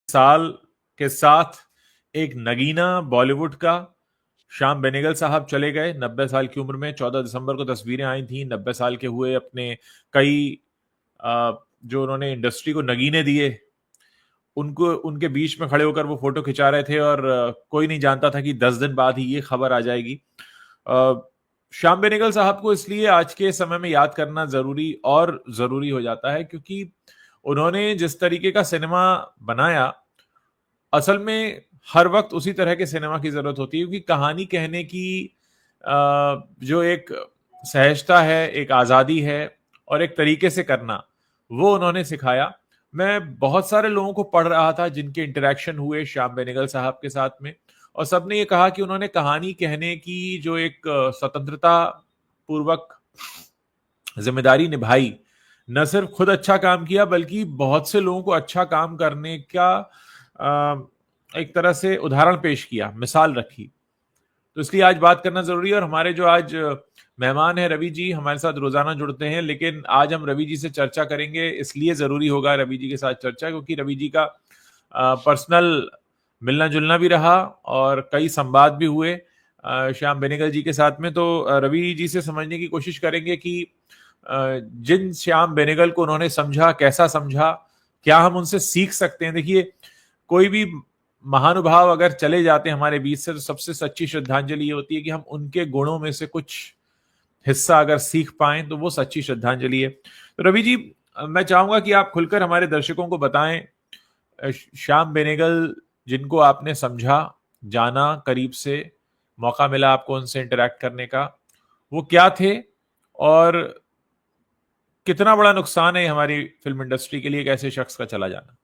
साल के साथ एक नगीना बॉलीवुड का श्याम बेनेगल साहब चले गए 90 साल की उम्र में। 14 दिसंबर को तस्वीरें आई थी। 90 साल के हुए अपने कई जो उन्होंने इंडस्ट्री को नगीने दिए, उनको उनके बीच में खड़े होकर वो फोटो खिंचा रहे थे और कोई नहीं जानता था कि 10 दिन बाद ही ये खबर आ जाएगी। श्याम बेनेगल साहब को इसलिए आज के समय में याद करना जरूरी हो जाता है क्योंकि उन्होंने जिस तरीके का सिनेमा बनाया, असल में हर वक्त उसी तरह के सिनेमा की जरूरत होती है क्योंकि कहानी कहने की जो एक सहजता है, एक आजादी है और एक तरीके से करना, वो उन्होंने सिखाया। मैं बहुत सारे लोगों को पढ़ रहा था जिनके इंटरेक्शन हुए श्याम बेनेगल साहब के साथ में, और सबने ये कहा कि उन्होंने कहानी कहने की जो एक स्वतंत्रता पूर्वक जिम्मेदारी निभाई, न सिर्फ खुद अच्छा काम किया बल्कि बहुत से लोगों को अच्छा काम करने का एक तरह से उदाहरण पेश किया, मिसाल रखी। तो इसलिए आज बात करना जरूरी है। और हमारे जो आज मेहमान है रवि जी, हमारे साथ रोजाना जुड़ते हैं, लेकिन आज हम रवि जी से चर्चा करेंगे। इसलिए जरूरी होगा रवि जी के साथ चर्चा क्योंकि रवि जी का पर्सनल मिलना जुलना भी रहा और कई संवाद भी हुए श्याम बेनेगल जी के साथ में। तो रवि जी से समझने की कोशिश करेंगे कि जिन श्याम बेनेगल को उन्होंने समझा, कैसा समझा, क्या हम उनसे सीख सकते हैं। देखिए, कोई भी महानुभाव अगर चले जाते हैं हमारे बीच से, तो सबसे सच्ची श्रद्धांजलि ये होती है कि हम उनके गुणों में से कुछ हिस्सा अगर सीख पाएं तो वो सच्ची श्रद्धांजलि है। तो रवि जी, मैं चाहूंगा कि आप खुलकर हमारे दर्शकों को बताएं, श्याम बेनेगल जिनको आपने समझा, जाना करीब से, मौका मिला आपको उनसे इंटरेक्ट करने का, वो क्या थे और कितना बड़ा नुकसान है हमारी फिल्म इंडस्ट्री के लिए एक ऐसे शख्स का चला जाना।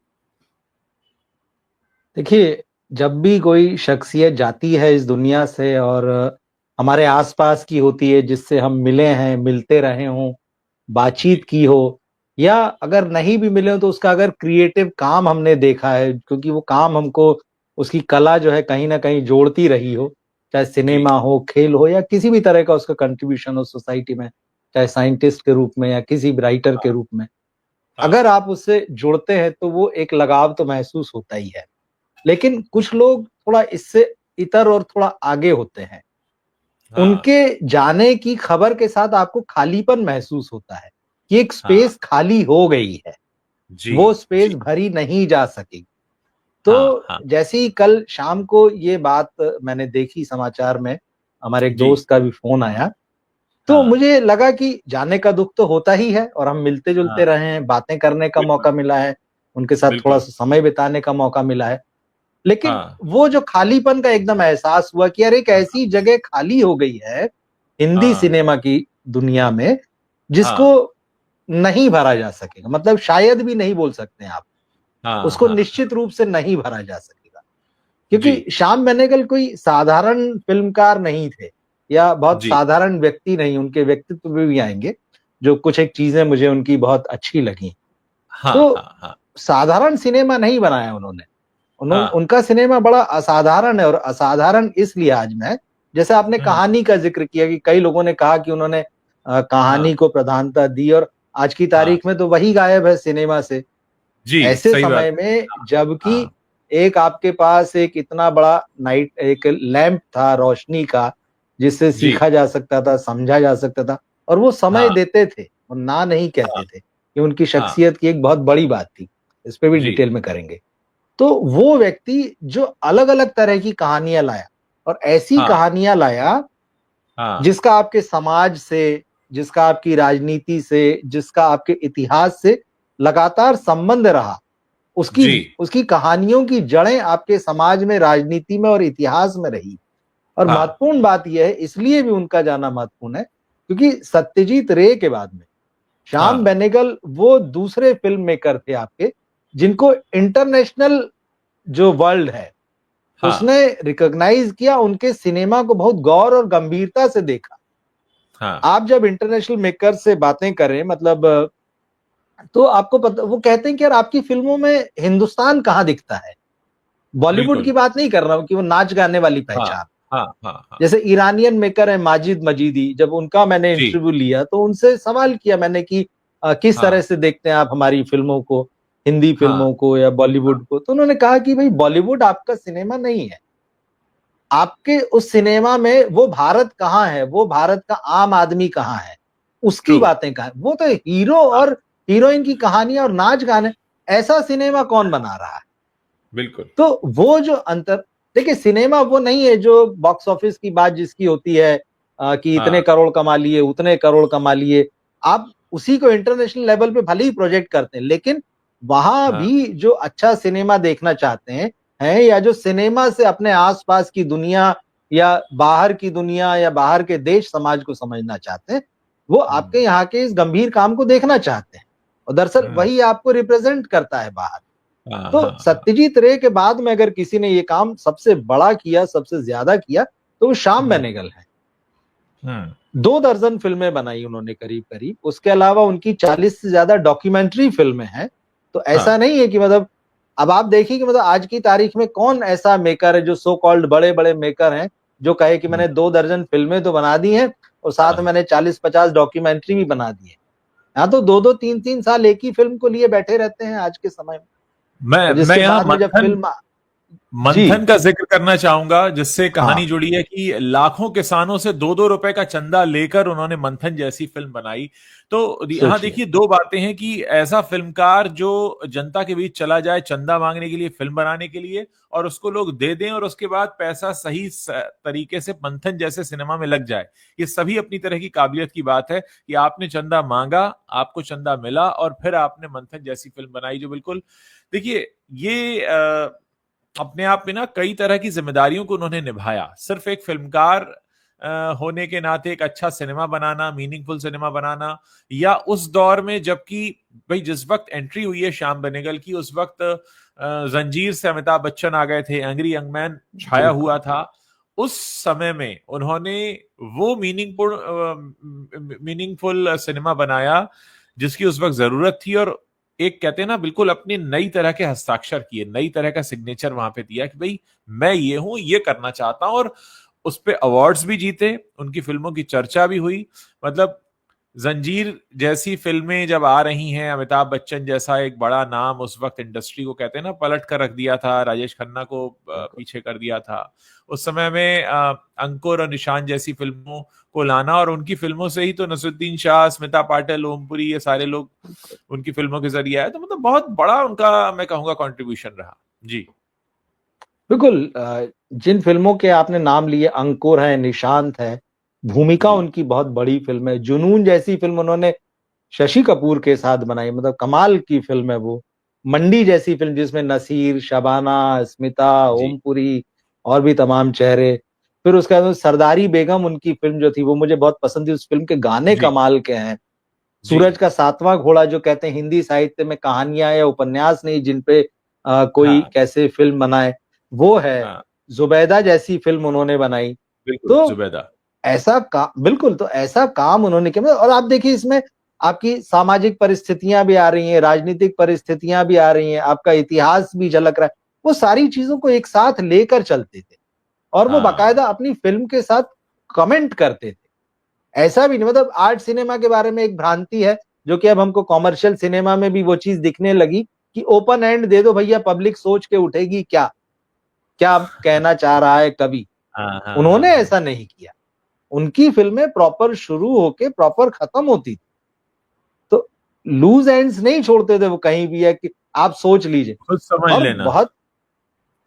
देखिए, जब भी कोई शख्सियत जाती है इस दुनिया से और हमारे आसपास की होती है, जिससे हम मिले हैं, मिलते रहे हों, बातचीत की हो, या अगर नहीं भी मिले हो तो उसका अगर क्रिएटिव काम हमने देखा है, क्योंकि वो काम हमको, उसकी कला जो है कहीं ना कहीं जोड़ती रही हो, चाहे जी। सिनेमा हो, खेल हो, या किसी भी तरह का उसका कंट्रीब्यूशन हो सोसाइटी में, चाहे साइंटिस्ट के रूप में या किसी राइटर के हाँ। रूप में। हाँ। अगर आप उससे जुड़ते हैं तो वो एक लगाव तो महसूस होता ही है। लेकिन कुछ लोग थोड़ा इससे इतर और थोड़ा आगे होते हैं। हाँ। उनके जाने की खबर के साथ आपको खालीपन महसूस होता है कि एक हाँ। स्पेस खाली हो गई है, जी। वो स्पेस जी। भरी नहीं जा सकेगी। हाँ। तो हाँ। जैसे ही कल शाम को ये बात मैंने देखी समाचार में, हमारे एक जी। दोस्त का भी फोन आया, तो हाँ। मुझे लगा कि जाने का दुख तो होता ही है, और हम मिलते हाँ। जुलते रहे हैं, बातें करने का बिल्कुल। मौका मिला है, उनके साथ थोड़ा बिल्कुल। सा समय बिताने का मौका मिला है। लेकिन हाँ। वो जो खालीपन का एकदम एहसास हुआ कि यार एक हाँ। ऐसी जगह खाली हो गई है हिंदी हाँ। सिनेमा की दुनिया में, जिसको हाँ। नहीं भरा जा सकेगा। मतलब शायद भी नहीं बोल सकते हैं आप, हाँ। उसको हाँ। निश्चित रूप से नहीं भरा जा सकेगा। जी। क्योंकि श्याम बेनेगल कोई साधारण फिल्मकार नहीं थे, या बहुत जी। साधारण व्यक्ति नहीं। उनके व्यक्तित्व में भी आएंगे, जो कुछ एक चीजें मुझे उनकी बहुत अच्छी लगी। हाँ। तो हाँ। हाँ। साधारण सिनेमा नहीं बनाया उन्होंने। हाँ। उनका सिनेमा बड़ा असाधारण है, और असाधारण इस लिहाज में है, जैसे आपने हम्म। कहानी का जिक्र किया कि कई लोगों ने कहा कि उन्होंने हाँ। कहानी को प्रधानता दी, और आज की हाँ। तारीख में तो वही गायब है सिनेमा से। जी। ऐसे सही बात समय है। में हाँ। जबकि हाँ। एक आपके पास एक इतना बड़ा नाइट एक लैंप था रोशनी का, जिससे जी। सीखा जा सकता था, समझा जा सकता था, और वो समय हाँ। देते थे और ना नहीं हाँ। कहते थे, ये उनकी हाँ। शख्सियत की एक बहुत बड़ी बात थी। इस पे भी जी। डिटेल में करेंगे। तो वो व्यक्ति जो अलग अलग तरह की कहानियां लाया, और ऐसी हाँ। कहानियां लाया हाँ। जिसका आपके समाज से, जिसका आपकी राजनीति से, जिसका आपके इतिहास से लगातार संबंध रहा। उसकी जी। उसकी कहानियों की जड़ें आपके समाज में, राजनीति में और इतिहास में रही। और हाँ। महत्वपूर्ण बात यह है, इसलिए भी उनका जाना महत्वपूर्ण है, क्योंकि सत्यजीत रे के बाद में श्याम हाँ। बेनेगल वो दूसरे फिल्म मेकर थे आपके, जिनको इंटरनेशनल जो वर्ल्ड है हाँ। उसने रिकॉग्नाइज किया, उनके सिनेमा को बहुत गौर और गंभीरता से देखा। हाँ। आप जब इंटरनेशनल मेकर से बातें करें, मतलब तो आपको पता, वो कहते हैं कि यार आपकी फिल्मों में हिंदुस्तान कहाँ दिखता है। बॉलीवुड की बिल्कुल। बात नहीं कर रहा हूं कि वो नाच गाने वाली हाँ। पहचान। हाँ। हाँ। हाँ। जैसे ईरानियन मेकर है माजिद मजीदी, जब उनका मैंने जी। इंटरव्यू लिया तो उनसे सवाल किया मैंने कि किस तरह हाँ। से देखते हैं आप हमारी फिल्मों को। हिंदी हाँ, फिल्मों को या बॉलीवुड को, तो उन्होंने कहा कि भाई बॉलीवुड आपका सिनेमा नहीं है, आपके उस सिनेमा में वो भारत कहाँ है, वो भारत का आम आदमी कहाँ है, उसकी ट्रू, बातें कहाँ है? वो तो हीरो और हीरोइन की कहानियां और नाच गाने, ऐसा सिनेमा कौन बना रहा है? बिल्कुल। तो वो जो अंतर, देखिए सिनेमा वो नहीं है जो बॉक्स ऑफिस की बात जिसकी होती है कि इतने हाँ, करोड़ कमा लिए, उतने करोड़ कमा लिए। आप उसी को इंटरनेशनल लेवल पे भले ही प्रोजेक्ट करते हैं, लेकिन वहां हाँ, भी जो अच्छा सिनेमा देखना चाहते हैं या जो सिनेमा से अपने आसपास की दुनिया या बाहर की दुनिया या बाहर के देश समाज को समझना चाहते हैं, वो आपके हुँ, यहाँ के इस गंभीर काम को देखना चाहते हैं, और दरअसल हुँ, वही आपको रिप्रेजेंट करता है बाहर। हाँ, तो हाँ, हाँ, सत्यजीत रे के बाद में अगर किसी ने ये काम सबसे बड़ा किया, सबसे ज्यादा किया, तो वो श्याम हुँ, बेनेगल है। हुँ, 2 दर्जन फिल्में बनाई उन्होंने करीब-करीब। उसके अलावा उनकी 40 से ज्यादा डॉक्यूमेंट्री फिल्में हैं। तो हाँ, ऐसा नहीं है कि मतलब, अब आप देखिए कि मतलब आज की तारीख में कौन ऐसा मेकर है जो सो कॉल्ड बड़े-बड़े मेकर हैं, जो कहे कि हुँ, मैंने 2 दर्जन फिल्में तो बना दी हैं और साथ में हाँ। मैंने 40-50 डॉक्यूमेंट्री भी बना दी है। यहाँ तो 2-2 3-3 साल एक ही फिल्म को लिए बैठे रहते हैं आज के समय में। मैं और मैं जिसके यहाँ बाद में जब मंथन फिल्म मंथन जी, का जिक्र करना चाहूंगा, जिससे हाँ, कहानी जुड़ी है कि लाखों किसानों से 2-2 रुपए का चंदा लेकर उन्होंने मंथन जैसी फिल्म बनाई। तो यहाँ सोचिए। देखिए, दो बातें हैं कि ऐसा फिल्मकार जो जनता के बीच चला जाए चंदा मांगने के लिए, फिल्म बनाने के लिए, और उसको लोग दे दें और उसके बाद पैसा सही तरीके से मंथन जैसे सिनेमा में लग जाए। ये सभी अपनी तरह की काबिलियत की बात है कि आपने चंदा मांगा, आपको चंदा मिला, और फिर आपने मंथन जैसी फिल्म बनाई जो बिल्कुल, देखिए, ये अपने आप में ना कई तरह की जिम्मेदारियों को उन्होंने निभाया। सिर्फ एक फिल्मकार होने के नाते एक अच्छा सिनेमा बनाना, मीनिंगफुल सिनेमा बनाना, या उस दौर में जबकि भाई जिस वक्त एंट्री हुई है श्याम बेनेगल की, उस वक्त जंजीर से अमिताभ बच्चन आ गए थे, एंग्री यंग मैन छाया बिल्कुल, हुआ था। उस समय में उन्होंने वो मीनिंगफुल सिनेमा बनाया जिसकी उस वक्त जरूरत थी, और एक कहते हैं ना बिल्कुल अपनी नई तरह के हस्ताक्षर किए, नई तरह का सिग्नेचर वहां पे दिया कि भाई मैं ये हूं, ये करना चाहता हूं, और उस पे अवार्ड्स भी जीते, उनकी फिल्मों की चर्चा भी हुई। मतलब जंजीर जैसी फिल्में जब आ रही हैं, अमिताभ बच्चन जैसा एक बड़ा नाम उस वक्त इंडस्ट्री को कहते हैं ना पलट कर रख दिया था, राजेश खन्ना को बिल्कुल। पीछे कर दिया था। उस समय में अंकुर और निशान जैसी फिल्मों को लाना, और उनकी फिल्मों से ही तो नसरुद्दीन शाह, स्मिता पाटिल, ओमपुरी, ये सारे लोग उनकी फिल्मों के जरिए आए, तो मतलब बहुत बड़ा उनका मैं कहूंगा कंट्रीब्यूशन रहा। जी। बिल्कुल जिन फ़िल्मों के आपने नाम लिए, अंकुर है, निशांत है, भूमिका जी। उनकी बहुत बड़ी फ़िल्म है। जुनून जैसी फ़िल्म उन्होंने शशि कपूर के साथ बनाई, मतलब कमाल की फ़िल्म है वो। मंडी जैसी फ़िल्म जिसमें नसीर, शबाना, स्मिता, जी। ओमपुरी और भी तमाम चेहरे। फिर उसके बाद सरदारी बेगम उनकी फ़िल्म जो थी वो मुझे बहुत पसंद थी, उस फ़िल्म के गाने जी। कमाल के हैं। जी। सूरज का सातवां घोड़ा जो कहते हैं हिंदी साहित्य में कहानियाँ या उपन्यास नहीं जिन पे कोई हाँ। कैसे फ़िल्म बनाए, वो है। हाँ। ज़ुबैदा जैसी फ़िल्म उन्होंने बनाई। बिल्कुल, तो जुबैदा। ऐसा का बिल्कुल, तो ऐसा काम उन्होंने किया, मतलब और आप देखिए इसमें आपकी सामाजिक परिस्थितियाँ भी आ रही हैं, राजनीतिक परिस्थितियाँ भी आ रही हैं, आपका इतिहास भी झलक रहा है। वो सारी चीज़ों को एक साथ लेकर चलते थे और वो हाँ। बाकायदा अपनी फ़िल्म के साथ कमेंट करते थे। ऐसा भी नहीं, मतलब आर्ट सिनेमा के बारे में एक भ्रांति है, जो कि अब हमको कमर्शियल सिनेमा में भी वो चीज़ दिखने लगी कि ओपन एंड दे दो भैया, पब्लिक सोच के उठेगी क्या? क्या कहना चाह रहा है कवि? हाँ, हाँ, हाँ, उन्होंने हाँ। ऐसा नहीं किया। उनकी फ़िल्में प्रॉपर शुरू होके प्रॉपर खत्म होती थी। तो लूज़ एंड्स नहीं छोड़ते थे वो कहीं भी, है कि आप सोच लीजिए। खुद समझ और लेना। बहुत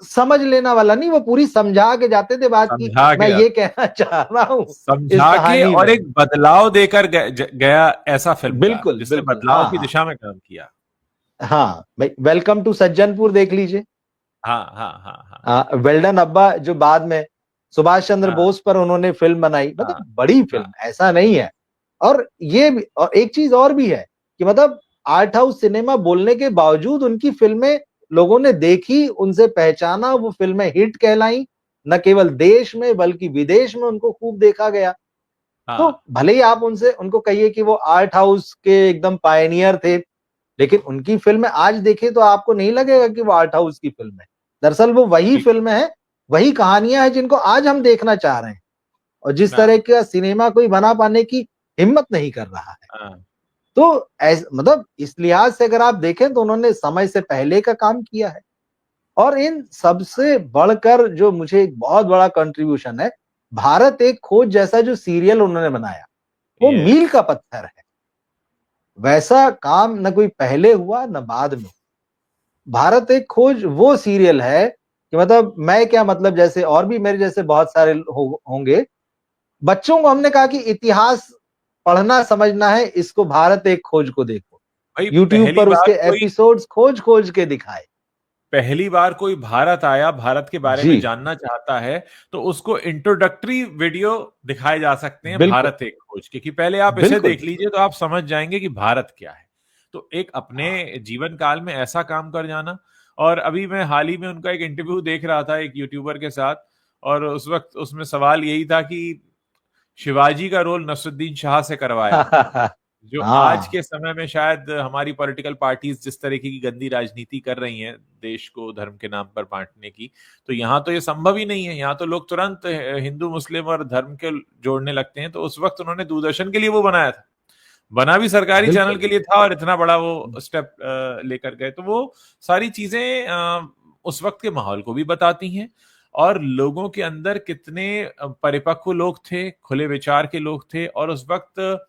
समझ लेना वाला नहीं, वो पूरी समझा के जाते थे बात की, समझा मैं के ये कहना चाह रहा हूँ इस समझा के कहानी और में। एक बदलाव देकर गया ऐसा फिल्मकार बिल्कुल, जिसने बिल्कुल। बदलाव हाँ, की हाँ। दिशा में काम किया। हाँ, भई वेलकम टू सज्जनपुर देख लीजिए। हाँ, हाँ, हाँ, हाँ, वेल डन अब्बा जो बाद में सुभाष चंद्र हाँ, बोस पर उन्होंने फ़िल्म बनाई, मतलब हाँ, बड़ी हाँ, फ़िल्म, ऐसा नहीं है। और ये भी, और एक चीज़ और भी है कि मतलब आर्ट हाउस सिनेमा बोलने के बावजूद उनकी फ़िल्में लोगों ने देखी, उनसे पहचाना, वो फ़िल्में हिट कहलाईं। न केवल देश में बल्कि विदेश में उनको खूब देखा गया। तो हाँ, भले ही आप उनसे उनको कहिए कि वो आर्ट हाउस के एकदम पायनियर थे, लेकिन उनकी फ़िल्में आज देखें तो आपको नहीं लगेगा कि वो आर्ट हाउस की फ़िल्म है। दरअसल वो वही ठीक। फ़िल्में हैं, वही कहानियाँ हैं जिनको आज हम देखना चाह रहे हैं, और जिस तरह हाँ, का सिनेमा कोई बना पाने की हिम्मत नहीं कर रहा है। हाँ। तो मतलब इस लिहाज से अगर आप देखें तो उन्होंने समय से पहले का काम किया है। और इन सबसे बढ़कर जो मुझे एक बहुत बड़ा कंट्रीब्यूशन है, भारत एक खोज जैसा जो सीरियल उन्होंने बनाया, वो यस। मील का पत्थर है। वैसा काम न कोई पहले हुआ न बाद में। भारत एक खोज वो सीरियल है कि मतलब मैं क्या, मतलब जैसे और भी मेरे जैसे बहुत सारे होंगे, बच्चों को हमने कहा कि इतिहास पढ़ना समझना है, इसको भारत एक खोज को देखो। भाई यूट्यूब पर उसके एपिसोड्स खोज खोज के दिखाए। पहली बार कोई भारत आया, भारत के बारे में जी, जानना चाहता है, तो उसको इंट्रोडक्टरी वीडियो दिखाए जा सकते हैं बिल्कुल, भारत एक खोज के, कि पहले आप इसे बिल्कुल। देख लीजिए तो आप समझ जाएंगे कि भारत क्या है। तो एक अपने हाँ, जीवन काल में ऐसा काम कर जाना। और अभी मैं हाल ही में उनका एक इंटरव्यू देख रहा था एक यूट्यूबर के साथ, और उस वक्त उसमें सवाल यही था कि शिवाजी का रोल नसरुद्दीन शाह से करवाया, जो आज हाँ, के समय में शायद हमारी पॉलिटिकल पार्टीज जिस तरीके की गंदी राजनीति कर रही हैं देश को धर्म के नाम पर बांटने की, तो यहाँ तो ये संभव ही नहीं है। यहाँ तो लोग तुरंत हिंदू मुस्लिम और धर्म के जोड़ने लगते हैं। तो उस वक्त उन्होंने दूरदर्शन के लिए वो बनाया था, बना भी सरकारी चैनल बिल्कुल। के लिए था, और इतना बड़ा वो स्टेप लेकर गए। तो वो सारी चीजें उस वक्त के माहौल को भी बताती हैं, और लोगों के अंदर कितने परिपक्व लोग थे, खुले विचार के लोग थे। और उस वक्त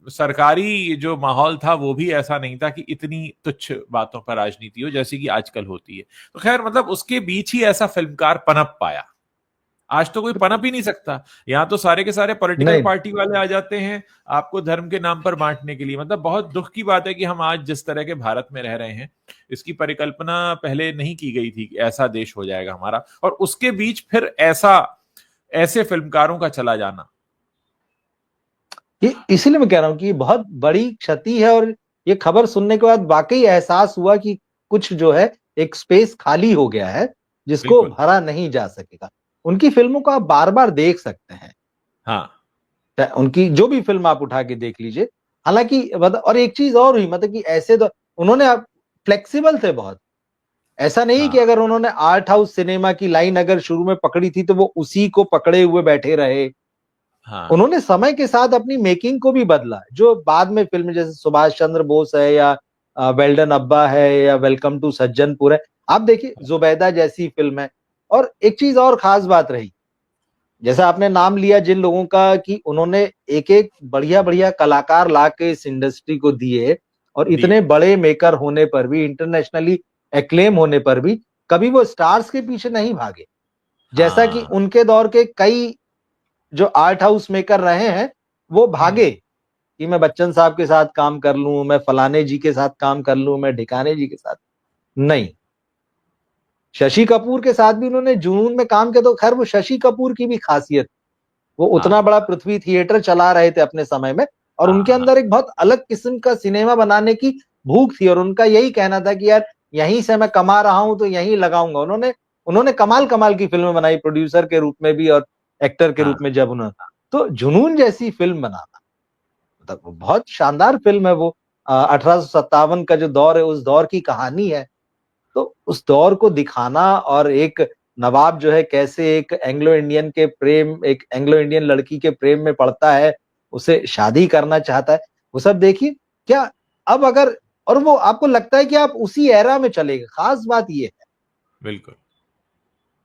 सरकारी जो माहौल था वो भी ऐसा नहीं था कि इतनी तुच्छ बातों पर राजनीति हो जैसी कि आजकल होती है। तो खैर, मतलब उसके बीच ही ऐसा फिल्मकार पनप पाया। आज तो कोई पनप ही नहीं सकता। यहाँ तो सारे के सारे पॉलिटिकल नहीं, पार्टी वाले आ जाते हैं आपको धर्म के नाम पर बांटने के लिए। मतलब बहुत दुख की बात है कि हम आज जिस तरह के भारत में रह रहे हैं, इसकी परिकल्पना पहले नहीं की गई थी कि ऐसा देश हो जाएगा हमारा, और उसके बीच फिर ऐसे फिल्मकारों का चला जाना। ये इसीलिए मैं कह रहा हूँ कि ये बहुत बड़ी क्षति है। और ये खबर सुनने के बाद वाकई एहसास हुआ कि कुछ जो है एक स्पेस खाली हो गया है, जिसको बिल्कुल। भरा नहीं जा सकेगा। उनकी फिल्मों को आप बार-बार देख सकते हैं। हाँ। उनकी जो भी फ़िल्म आप उठा के देख लीजिए। हालाँकि मतलब और एक चीज़ और हुई, मतलब कि ऐसे तो उन्होंने फ्लेक्सिबल थे बहुत। ऐसा नहीं कि हाँ। अगर उन्होंने आर्ट हाउस सिनेमा की लाइन अगर शुरू में पकड़ी थी तो वो उसी को पकड़े हुए बैठे रहे। हाँ। उन्होंने समय के साथ अपनी मेकिंग को भी बदला। जो बाद में फ़िल्म जैसे सुभाष चंद्र बोस है या वेल डन अब्बा है या वेलकम टू सज्जनपुर है। आप देखिए ज़ुबैदा जैसी फ़िल्म है। और एक चीज़ और ख़ास बात रही, जैसा आपने नाम लिया जिन लोगों का कि उन्होंने एक-एक बढ़िया-बढ़िया कलाकार ला के इस इंडस्ट्री को दिए, और दिए। इतने बड़े मेकर होने पर भी, इंटरनेशनली एक्लेम होने पर भी, कभी वो स्टार्स के पीछे नहीं भागे। जैसा कि हाँ। उनके दौर के कई जो आर्ट हाउस मेकर रहे हैं, वो भागे कि मैं बच्चन साहब के साथ काम कर लूँ, मैं फलाने जी के साथ काम कर लूँ, मैं ढिकाने जी के साथ। नहीं, शशि कपूर के साथ भी उन्होंने जुनून में काम किया, तो खैर वो शशि कपूर की भी खासियत, वो उतना हाँ। बड़ा पृथ्वी थिएटर चला रहे थे अपने समय में, और उनके हाँ। अंदर एक बहुत अलग किस्म का सिनेमा बनाने की भूख थी। और उनका यही कहना था कि यार यहीं से मैं कमा रहा हूँ तो यहीं लगाऊंगा। उन्होंने उन्होंने कमाल कमाल की फिल्में बनाई, प्रोड्यूसर के रूप में भी और एक्टर के हाँ। रूप में जब उन्होंने, तो जुनून जैसी फिल्म बनाना, मतलब वो बहुत शानदार फिल्म है वो। 1857 का जो दौर है उस दौर की कहानी है। तो उस दौर को दिखाना, और एक नवाब जो है कैसे एक एंग्लो इंडियन लड़की के प्रेम में पड़ता है, उसे शादी करना चाहता है, वो सब देखिए। क्या अब अगर, और वो आपको लगता है कि आप उसी एरा में चले गए। खास बात ये है, बिल्कुल।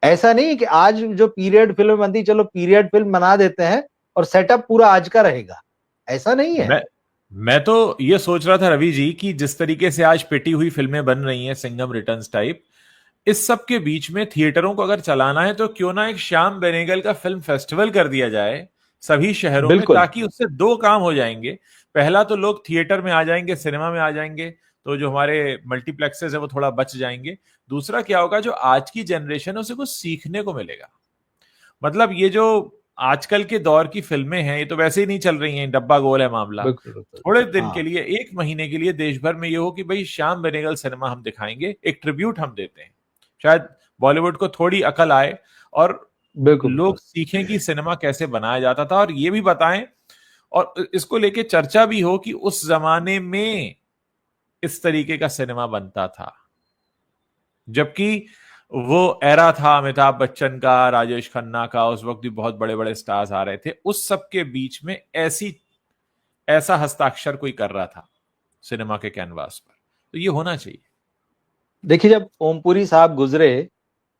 ऐसा नहीं कि आज जो पीरियड फिल्म बनती, चलो पीरियड फिल्म बना देते हैं और सेटअप पूरा आज का रहेगा, ऐसा नहीं है। मैं मैं तो ये सोच रहा था रवि जी कि जिस तरीके से आज पिटी हुई फिल्में बन रही हैं, सिंघम रिटर्न्स टाइप, इस सब के बीच में थिएटरों को अगर चलाना है तो क्यों ना एक श्याम बेनेगल का फिल्म फेस्टिवल कर दिया जाए सभी शहरों में, बिल्कुल, ताकि उससे दो काम हो जाएंगे। पहला तो लोग थिएटर में आ जाएंगे, सिनेमा में आ जाएंगे, तो जो हमारे मल्टीप्लेक्सेस है वो थोड़ा बच जाएंगे। दूसरा क्या होगा, जो आज की जनरेशन है उसे कुछ सीखने को मिलेगा। मतलब ये जो आजकल के दौर की फिल्में हैं, ये तो वैसे ही नहीं चल रही हैं, डब्बा गोल है मामला। बिल्कुल, बिल्कुल। थोड़े दिन के हाँ, लिए, एक महीने के लिए देश भर में ये हो कि भाई श्याम बेनेगल सिनेमा हम दिखाएंगे, एक ट्रिब्यूट हम देते हैं। शायद बॉलीवुड को थोड़ी अकल आए, और बिल्कुल, बिल्कुल। लोग सीखें कि सिनेमा कैसे बनाया जाता था, और ये भी बताएं और इसको लेके चर्चा भी हो कि उस जमाने में इस तरीके का सिनेमा बनता था। जबकि वो एरा था अमिताभ बच्चन का, राजेश खन्ना का, उस वक्त भी बहुत बड़े बड़े स्टार्स आ रहे थे। उस सब के बीच में ऐसी ऐसा हस्ताक्षर कोई कर रहा था सिनेमा के कैनवास पर। तो ये होना चाहिए। देखिए, जब ओमपुरी साहब गुजरे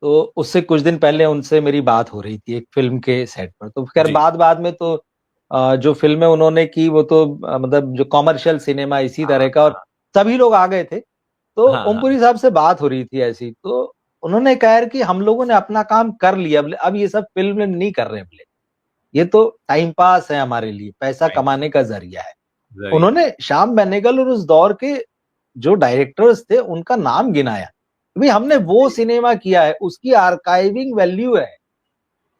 तो उससे कुछ दिन पहले उनसे मेरी बात हो रही थी एक फिल्म के सेट पर। तो खैर जी। बाद बाद में तो जो फिल्में उन्होंने की वो तो मतलब जो कॉमर्शियल सिनेमा इसी हाँ तरह का, और सभी लोग आ गए थे। तो हाँ हाँ। ओमपुरी साहब से बात हो रही थी ऐसी, तो उन्होंने कहा यार कि हम लोगों ने अपना काम कर लिया, अब ये सब फिल्म नहीं कर रहे हैं, बोले ये तो टाइम पास है हमारे लिए, पैसा टाइम कमाने का जरिया है। जरिया। उन्होंने श्याम बेनेगल और उस दौर के जो डायरेक्टर्स थे उनका नाम गिनाया, भाई हमने वो सिनेमा किया है, उसकी आर्काइविंग वैल्यू है।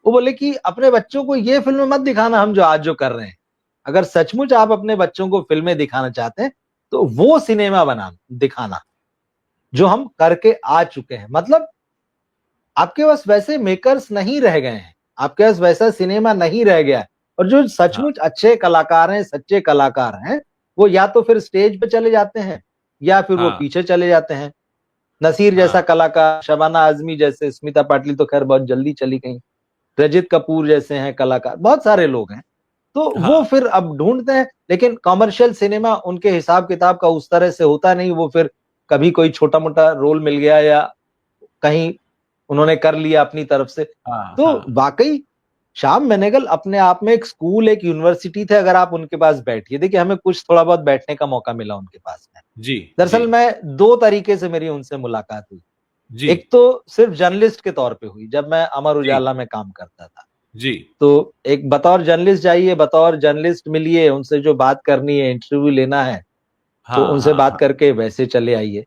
वो बोले कि अपने बच्चों को ये फिल्म मत दिखाना हम जो आज जो कर रहे हैं, अगर सचमुच आप अपने बच्चों को फिल्में दिखाना चाहते हैं तो वो सिनेमा बनाना दिखाना जो हम करके आ चुके हैं। मतलब आपके पास वैसे मेकर्स नहीं रह गए हैं, आपके पास वैसा सिनेमा नहीं रह गया है। और जो हाँ सचमुच अच्छे कलाकार हैं, सच्चे कलाकार हैं, वो या तो फिर स्टेज पे चले जाते हैं या फिर वो हाँ पीछे चले जाते हैं। नसीर हाँ जैसा कलाकार, शबाना आजमी जैसे, स्मिता पाटिल तो खैर बहुत जल्दी चली गई, रजित कपूर जैसे हैं कलाकार, बहुत सारे लोग हैं। तो वो हाँ। फिर अब ढूंढते हैं, लेकिन कमर्शियल सिनेमा उनके हिसाब किताब का उस तरह से होता नहीं। वो फिर कभी कोई छोटा मोटा रोल मिल गया या कहीं उन्होंने कर लिया अपनी तरफ से। हाँ तो हाँ। वाकई श्याम बेनेगल अपने आप में एक स्कूल, एक यूनिवर्सिटी थे। अगर आप उनके पास बैठिए, देखिए हमें कुछ थोड़ा बहुत बैठने का मौका मिला उनके पास में। जी जी दरअसल मैं दो तरीके से मेरी उनसे मुलाकात हुई। जी एक तो सिर्फ जर्नलिस्ट के तौर पे हुई, जब मैं अमर जी उजाला में काम करता था। जी। तो एक बतौर जर्नलिस्ट जाइए, बतौर जर्नलिस्ट मिलिए, उनसे जो बात करनी है, इंटरव्यू लेना है, तो हाँ उनसे हाँ बात हाँ। करके वैसे चले आइए।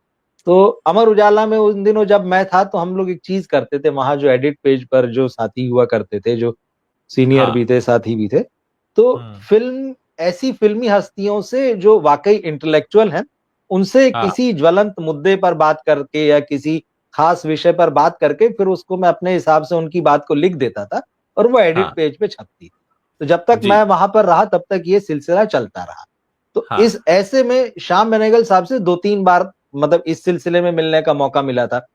तो अमर उजाला में उन दिनों जब मैं था तो हम लोग एक चीज करते थे, वहां जो एडिट पेज पर जो साथी हुआ करते थे, जो सीनियर हाँ। भी थे, साथी भी थे, तो हम्म। फिल्म ऐसी फिल्मी हस्तियों से जो वाकई इंटेलेक्चुअल हैं, उनसे हाँ किसी ज्वलंत मुद्दे पर बात करके या किसी खास विषय पर बात करके फिर उसको मैं अपने हिसाब से उनकी बात को लिख देता था और वो एडिट हाँ। पेज पे छपती थी। तो जब तक जी। मैं वहां पर रहा तब तक ये सिलसिला चलता रहा। तो हाँ इस ऐसे में श्याम बेनेगल साहब से 2-3 बार मतलब इस सिलसिले में मिलने का मौका मिला था।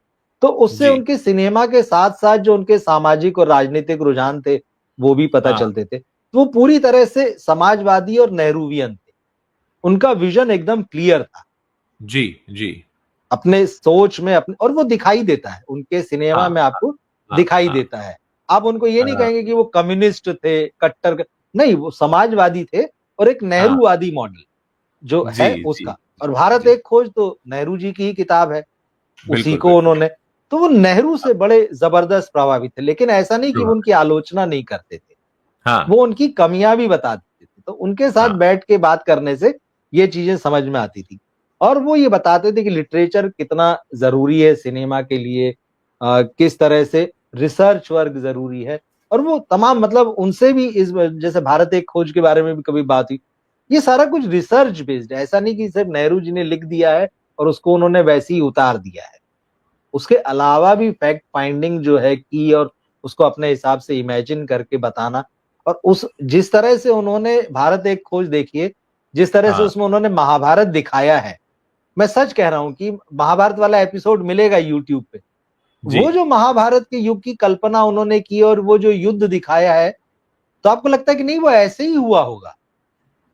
तो उससे जी। उनके सिनेमा के साथ-साथ जो उनके सामाजिक और राजनीतिक रुझान थे, वो भी पता हाँ। चलते थे। तो वो पूरी तरह से समाजवादी और नेहरूवियन थे। उनका विज़न एकदम क्लियर था। जी जी। अपने सोच में अपने, और वो दिखाई देता है, उनके सिनेमा हाँ में आपको हाँ दिखाई हाँ। देता है। आप उनको ये नहीं हाँ कहेंगे कि वो कम्युनिस्ट थे, कट्टर नहीं, वो समाजवादी थे और एक हाँ। नेहरूवादी मॉडल जो जी है जी उसका। और भारत जी। एक खोज तो नेहरू जी की ही किताब है, उसी बिल्कुल को बिल्कुल। उन्होंने, तो वो नेहरू से बड़े जबरदस्त प्रभावित थे। लेकिन ऐसा नहीं कि वो प्रभावित। उनकी आलोचना नहीं करते थे, हाँ वो उनकी कमियां भी बता देते थे। तो उनके साथ हाँ बैठ के बात करने से ये चीजें समझ में आती थी। और वो ये बताते थे कि लिटरेचर कितना जरूरी है सिनेमा के लिए, किस तरह से रिसर्च वर्क जरूरी है। और वो तमाम मतलब उनसे भी इस जैसे भारत एक खोज के बारे में भी कभी बात हुई, ये सारा कुछ रिसर्च बेस्ड है। ऐसा नहीं कि सिर्फ नेहरू जी ने लिख दिया है और उसको उन्होंने वैसे ही उतार दिया है। उसके अलावा भी फैक्ट फाइंडिंग जो है की, और उसको अपने हिसाब से इमेजिन करके बताना। और उस जिस तरह से उन्होंने भारत एक खोज देखिए, जिस तरह से हाँ। उसमें उन्होंने महाभारत दिखाया है, मैं सच कह रहा हूं कि महाभारत वाला एपिसोड मिलेगा यूट्यूब पे। जी। वो जो महाभारत के युग की कल्पना उन्होंने की और वो जो युद्ध दिखाया है, तो आपको लगता है कि नहीं वो ऐसे ही हुआ होगा,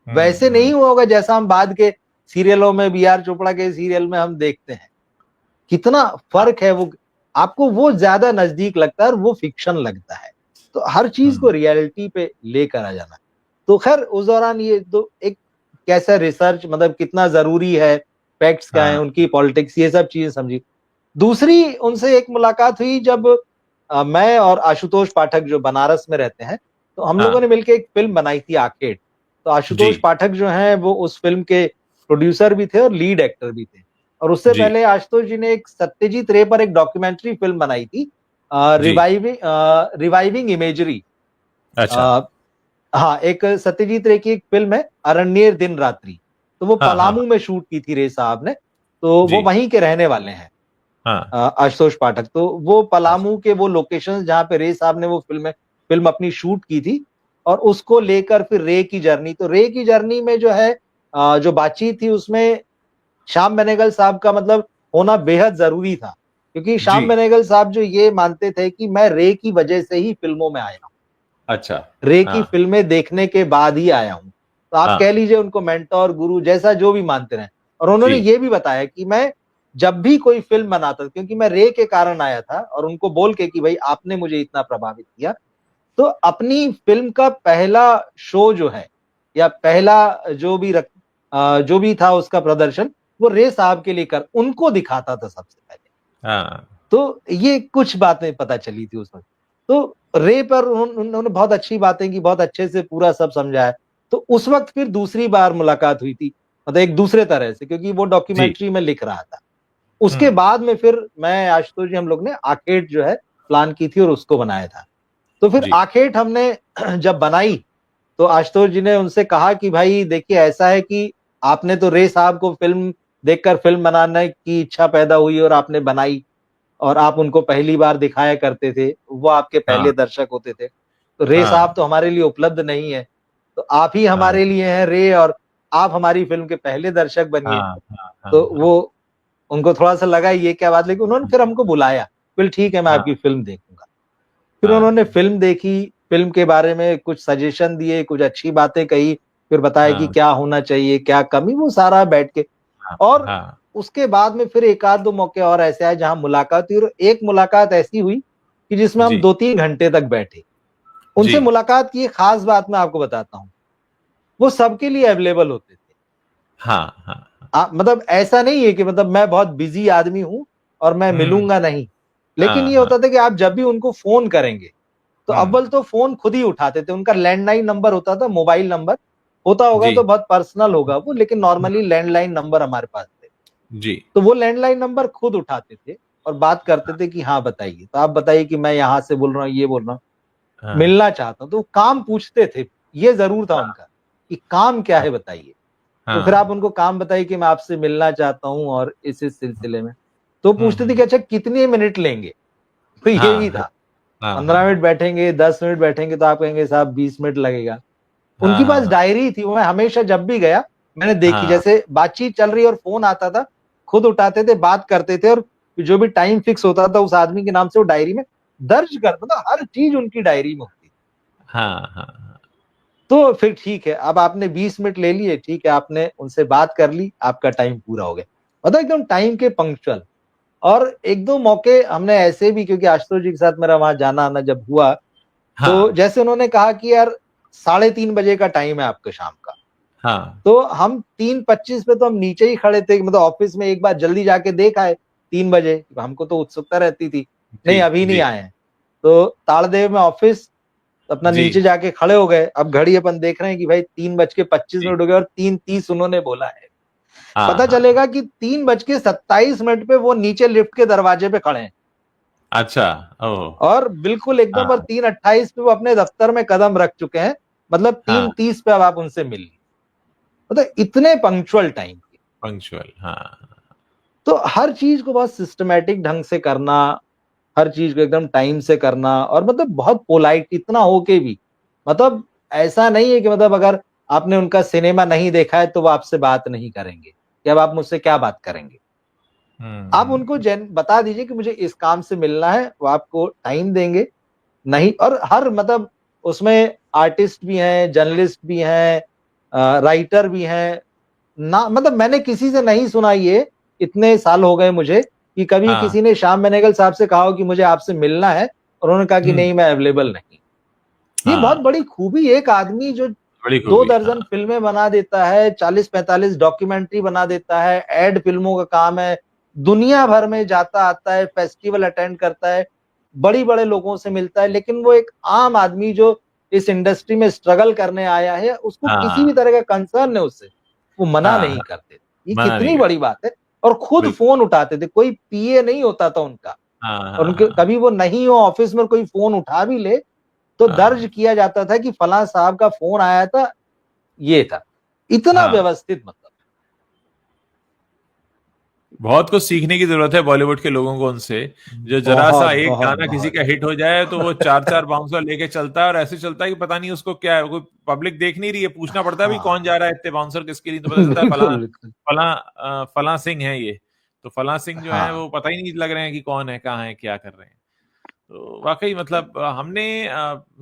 वैसे नहीं हम्म। हुआ होगा जैसा हम बाद के सीरियलों में, बी आर चोपड़ा के सीरियल में हम देखते हैं। कितना हाँ। फर्क है वो, आपको वो ज्यादा नजदीक लगता है और वो फिक्शन लगता है। तो हर चीज को हम्म। रियलिटी पे लेकर आ जाना। तो खैर उस दौरान ये तो एक कैसा रिसर्च मतलब कितना जरूरी है, फैक्ट्स क्या है, हाँ उनकी पॉलिटिक्स, ये सब चीजें समझी। दूसरी उनसे एक मुलाकात हुई जब मैं और आशुतोष पाठक जो बनारस में रहते हैं, तो हम लोगों ने हाँ। मिलकर एक फिल्म बनाई थी आर्केड। तो जी आशुतोष पाठक जो हैं वो उस फिल्म के प्रोड्यूसर भी थे और लीड एक्टर भी थे। और उससे जी पहले आशुतोष जी ने एक सत्यजीत रे पर एक डॉक्यूमेंट्री फिल्म बनाई थी, जी। Reviving imagery. अच्छा। हाँ, एक सत्यजीत रे की एक फिल्म है अरण्येर दिन रात्रि। तो वो हाँ हाँ पलामू में शूट की थी रे साहब ने। तो जी। वो वहीं के रहने वाले हैं, हाँ। आशुतोष पाठक। तो वो अच्छा। पलामू के वो लोकेशंस जहाँ पे रे साहब ने वो फिल्म अपनी शूट की थी, और उसको लेकर फिर रे की जर्नी। तो रे की जर्नी में जो है जो बातचीत थी उसमें श्याम बेनेगल साहब का मतलब होना बेहद जरूरी था, क्योंकि जी। श्याम बेनेगल साहब जो ये मानते थे कि मैं रे की वजह से ही फिल्मों में आया हूँ, अच्छा। रे की हाँ फिल्में देखने के बाद ही आया हूँ। तो आप हाँ कह लीजिए उनको मेंटोर, गुरु जैसा जो भी मानते रहे। और उन्होंने जी ये भी बताया कि मैं जब भी कोई फिल्म बनाता था, क्योंकि मैं रे के कारण आया था और उनको बोल के कि भाई आपने मुझे इतना प्रभावित किया, तो अपनी फिल्म का पहला शो जो है या पहला जो भी था उसका प्रदर्शन, वो रे साहब के लिए कर उनको दिखाता था सबसे पहले। हाँ तो ये कुछ बातें पता चली थी उस वक़्त। तो रे पर उन्होंने बहुत अच्छी बातें की, बहुत अच्छे से पूरा सब समझाया। तो उस वक़्त फिर दूसरी बार मुलाकात हुई थी, मतलब एक दूसरे तरह से, क्योंकि वो जी डॉक्यूमेंट्री में लिख रहा था। उसके हम्म बाद में फिर मैं, आशुतोष जी, हम लोग ने आर्केड जो है प्लान की थी और उसको बनाया था। तो फिर जी आर्केड हमने जब बनाई, तो आशुतोष जी ने उनसे कहा कि भाई देखिए ऐसा है कि आपने तो रे साहब को फिल्म देखकर फिल्म बनाने की इच्छा पैदा हुई और आपने बनाई, और आप उनको पहली बार दिखाया करते थे, वो आपके हाँ पहले दर्शक होते थे। तो रे साहब हाँ तो हमारे लिए उपलब्ध नहीं है, तो आप ही हाँ हमारे लिए हैं रे, और आप हमारी फ़िल्म के पहले दर्शक बनिए। हाँ हाँ तो हाँ हाँ वो उनको थोड़ा-सा लगा ये क्या बात, लेकिन उन्होंने फिर हमको बुलाया। फिर ठीक है, मैं हाँ आपकी फ़िल्म देखूँगा। फिर उन्होंने हाँ फ़िल्म देखी, फ़िल्म के बारे में कुछ सजेशन दिए, कुछ अच्छी बातें कही, फिर बताया कि हाँ क्या होना चाहिए, क्या कमी, वो सारा बैठ के। हाँ और हाँ उसके बाद में फिर 1 आध 2 मौके और ऐसे आए जहाँ मुलाकात हुई, और एक मुलाकात ऐसी हुई कि जिसमें हम जी 2-3 घंटे तक बैठे। जी उनसे मुलाकात की एक खास बात मैं आपको बताता हूँ, वो सबके लिए अवेलेबल होते थे। हाँ हाँ मतलब ऐसा नहीं है कि मतलब मैं बहुत बिज़ी आदमी हूँ और मैं हम्म मिलूँगा नहीं। लेकिन हाँ ये हाँ होता था कि आप जब भी उनको फ़ोन करेंगे, तो हम्म अव्वल तो फ़ोन खुद ही उठाते थे। उनका लैंडलाइन नंबर होता था, मोबाइल नंबर होता होगा जी तो बहुत पर्सनल होगा वो, लेकिन नॉर्मली लैंडलाइन नंबर हमारे पास थे। जी तो वो लैंडलाइन नंबर खुद उठाते थे और बात करते थे कि हाँ बताइए, तो आप बताइए कि मैं यहाँ से बोल रहा हूँ, ये बोल रहा हूँ, हाँ मिलना चाहता हूँ। तो वो काम पूछते थे, ये ज़रूर था हाँ उनका कि काम क्या हाँ है बताइए। तो फिर आप हाँ उनको काम बताइए कि मैं आपसे मिलना चाहता हूँ और इस सिलसिले में। तो पूछते थे हम्म कि अच्छा कितने मिनट लेंगे? तो ये हाँ भी हाँ था, हाँ 15 हाँ मिनट बैठेंगे, 10 मिनट बैठेंगे, तो आप कहेंगे साहब 20 मिनट लगेगा। हाँ उनकी पास हाँ डायरी थी, वो मैं हमेशा जब भी गया मैंने देखी, हाँ जैसे बातचीत चल रही है और फ़ोन आता था, खुद उठाते थे, बात करते थे, और जो भी टाइम फिक्स होता था उस आदमी के नाम से वो डायरी में दर्ज कर, मतलब हर चीज़ उनकी डायरी में होती थी। हाँ हाँ तो फिर ठीक है, अब आपने 20 मिनट ले लिए, ठीक है, आपने उनसे बात कर ली, आपका टाइम पूरा हो गया। मतलब एकदम टाइम के पंक्चुअल। और 1-2 मौके हमने ऐसे भी, क्योंकि आशुतोष जी के साथ मेरा वहाँ जाना-आना जब हुआ, तो हाँ जैसे उन्होंने कहा कि यार 3:30 बजे का टाइम है आपका शाम का। हाँ तो हम 3:25 पे तो हम नीचे ही खड़े थे, मतलब ऑफ़िस में एक बार जल्दी जाके देख आए 3 बजे, हमको तो उत्सुकता रहती थी, जी नहीं अभी नहीं जी आए हैं। तो ताड़देव में ऑफ़िस, अपना जी नीचे जाके खड़े हो गए। अब घड़ी अपन देख रहे हैं कि भाई 3:25 जी हो गए और 3:30 उन्होंने बोला है। हाँ पता हाँ चलेगा कि 3:27 पे वो नीचे लिफ्ट के दरवाजे पे खड़े हैं, अच्छा ओह और बिल्कुल एकदम, और हाँ 3:28 पे वो अपने दफ्तर में कदम रख चुके हैं। मतलब हाँ 3:30 पे अब आप उनसे मिल लीजिए। मतलब इतने पंक्चुअल टाइम के। पंक्चुअल हाँ तो हर चीज़ को बहुत सिस्टमैटिक ढंग से करना, हर चीज़ को एकदम टाइम से करना, और मतलब बहुत पोलाइट इतना होके भी, मतलब ऐसा नहीं है कि मतलब अगर आपने उनका सिनेमा नहीं देखा है तो वो आपसे बात नहीं करेंगे, कि अब आप मुझसे क्या बात करेंगे? आप उनको बता दीजिए कि मुझे इस काम से मिलना है, वो आपको टाइम देंगे। नहीं, और हर मतलब उसमें आर्टिस्ट भी हैं, जर्नलिस्ट भी हैं, राइटर भी हैं। ना मतलब मैंने किसी से नहीं सुना ये, इतने साल हो गए मुझे, कि कभी हाँ किसी ने श्याम बेनेगल साहब से कहा हो कि मुझे आपसे मिलना है और उन्होंने कहा कि हुँ, नहीं मैं अवेलेबल नहीं। ये बहुत हाँ, बड़ी खूबी, एक आदमी जो बड़ी 2 खूबी, हाँ, दर्जन फ़िल्में बना देता है, 40-45 डॉक्यूमेंट्री बना देता है, एड फ़िल्मों का काम है, दुनिया भर में जाता-आता है, फेस्टिवल अटेंड करता है, बड़ी-बड़े लोगों से मिलता है, लेकिन वो एक आम आदमी जो इस इंडस्ट्री में स्ट्रगल करने आया है, उसको किसी हाँ, भी तरह का कंसर्न है उससे, वो मना हाँ, नहीं हाँ, करते थे। ये मना नहीं कितनी कर बड़ी बात है। और खुद बिल्कुल, फ़ोन उठाते थे, कोई पीए नहीं होता था उनका, हाँ, और हाँ, उनके हाँ, कभी वो नहीं हो ऑफ़िस में, कोई फ़ोन उठा भी ले, तो हाँ, दर्ज किया जाता था कि फलाँ साहब का फ़ोन आया था, ये था। इतना हाँ, व्यवस्थित, मतलब। बहुत कुछ सीखने की ज़रूरत है बॉलीवुड के लोगों को उनसे, जो ज़रा-सा बहुत, एक बहुत, गाना किसी बहुत। का हिट हो जाए, तो वो 4-4 बाउंसर लेके चलता है और ऐसे चलता है कि पता नहीं उसको क्या है, कोई पब्लिक देख नहीं रही है, पूछना पड़ता है, भई कौन हाँ। जा रहा है इतने बाउंसर किसके लिए? तो पता चलता है बिल्कुल, बिल्कुल। फलाँ सिंह है ये। तो फलाँ सिंह जो हैं, हाँ। वो पता ही नहीं लग रहे हैं कि कौन है, कहाँ है, क्या कर रहे हैं। तो वाक़ई मतलब हमने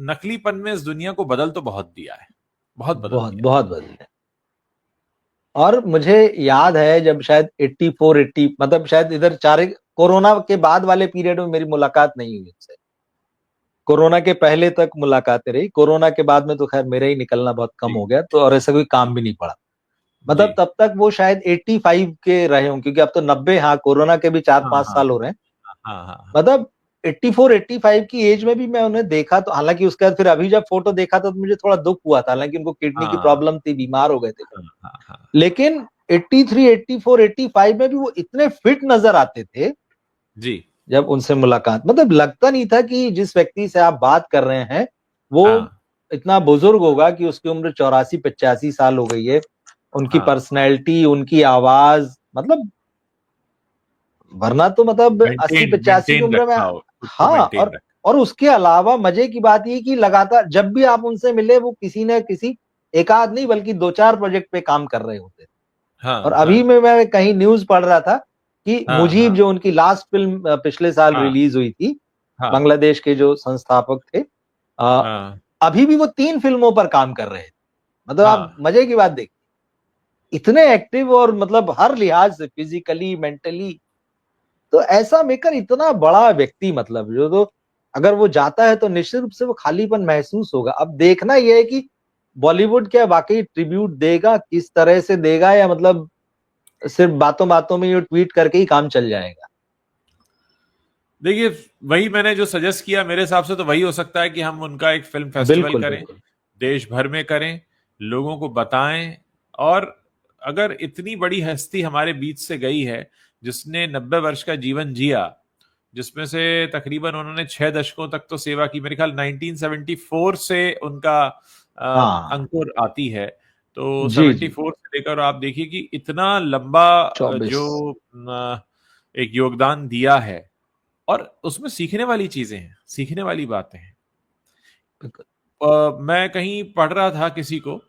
नकलीपन में इस दुनिया को बदल तो बहुत दिया है। बहुत बदल बहुत दिया। बहुत बदले। और मुझे याद है जब शायद 84 80 मतलब शायद इधर चार कोरोना के बाद वाले पीरियड में मेरी मुलाकात नहीं हुई उससे। कोरोना के पहले तक मुलाकातें रही, कोरोना के बाद में तो खैर मेरा ही निकलना बहुत कम जी, हो गया, तो और ऐसा कोई काम भी नहीं पड़ा। जी। मतलब तब तक वो शायद 85 के रहे हों, क्योंकि अब तो 90, हाँ कोरोना के भी चार हाँ, पांच हाँ, साल हो रहे हैं। हाँ, हाँ, हाँ, मतलब 84 85 की एज में भी मैं उन्हें देखा, तो हालांकि उसके बाद फिर अभी जब फोटो देखा तो मुझे थोड़ा दुख हुआ था, हालांकि उनको किडनी की हाँ, प्रॉब्लम थी, बीमार हो गए थे। हाँ, हाँ, हाँ। लेकिन 83 84 85 में भी वो इतने फिट नजर आते थे। जी, जब उनसे मुलाकात, मतलब लगता नहीं था कि जिस व्यक्ति से आप बात कर रहे हैं वो हाँ, इतना बुजुर्ग होगा, कि उसकी उम्र 84 85 साल हो गई है। उनकी हाँ। पर्सनैलिटी, उनकी आवाज, मतलब वरना तो मतलब 80 मेंटेन 85 की मेंटेन उम्र में। रखा हो, खुद को हाँ, मेंटेन रखा। और उसके अलावा मजे की बात ये कि लगातार जब भी आप उनसे मिले, वो किसी न किसी, एक आध नहीं बल्कि दो चार प्रोजेक्ट पे काम कर रहे होते थे। और हाँ, अभी हाँ, में मैं कहीं न्यूज पढ़ रहा था कि हाँ, मुजीब, हाँ, जो उनकी लास्ट फिल्म पिछले साल हाँ, रिलीज हुई थी, हाँ, बांग्लादेश के जो संस्थापक थे, अ, हाँ, अभी भी वो 3 फिल्मों पर काम कर रहे थे। मतलब आप हाँ। मजे की बात देखिए, इतने एक्टिव, और मतलब हर लिहाज से, फिजिकली मेंटली। तो ऐसा मेकर इतना बड़ा व्यक्ति, मतलब जो तो अगर वो जाता है तो निश्चित रूप से वो खालीपन महसूस होगा। अब देखना यह है कि बॉलीवुड क्या वाकई ट्रिब्यूट देगा, किस तरह से देगा, या मतलब सिर्फ बातों बातों में ये ट्वीट करके ही काम चल जाएगा। देखिए, वही मैंने जो सजेस्ट किया, मेरे हिसाब से तो वही हो सकता है कि हम उनका एक फिल्म फेस्टिवल बिल्कुल करें, बिल्कुल। देश भर में करें, लोगों को बताएं। और अगर इतनी बड़ी हस्ती हमारे बीच से गई है, जिसने 90 वर्ष का जीवन जिया, जिसमें से तकरीबन उन्होंने 6 दशकों तक तो सेवा की, मेरे ख्याल 1974 से उनका हाँ। अंकुर आती है। तो जी सेवेंटी जी। फोर से लेकर आप देखिए कि इतना लंबा 24। जो एक योगदान दिया है, और उसमें सीखने वाली चीजें हैं, सीखने वाली बातें हैं। बिल्कुल। मैं कहीं पढ़ रहा था किसी को,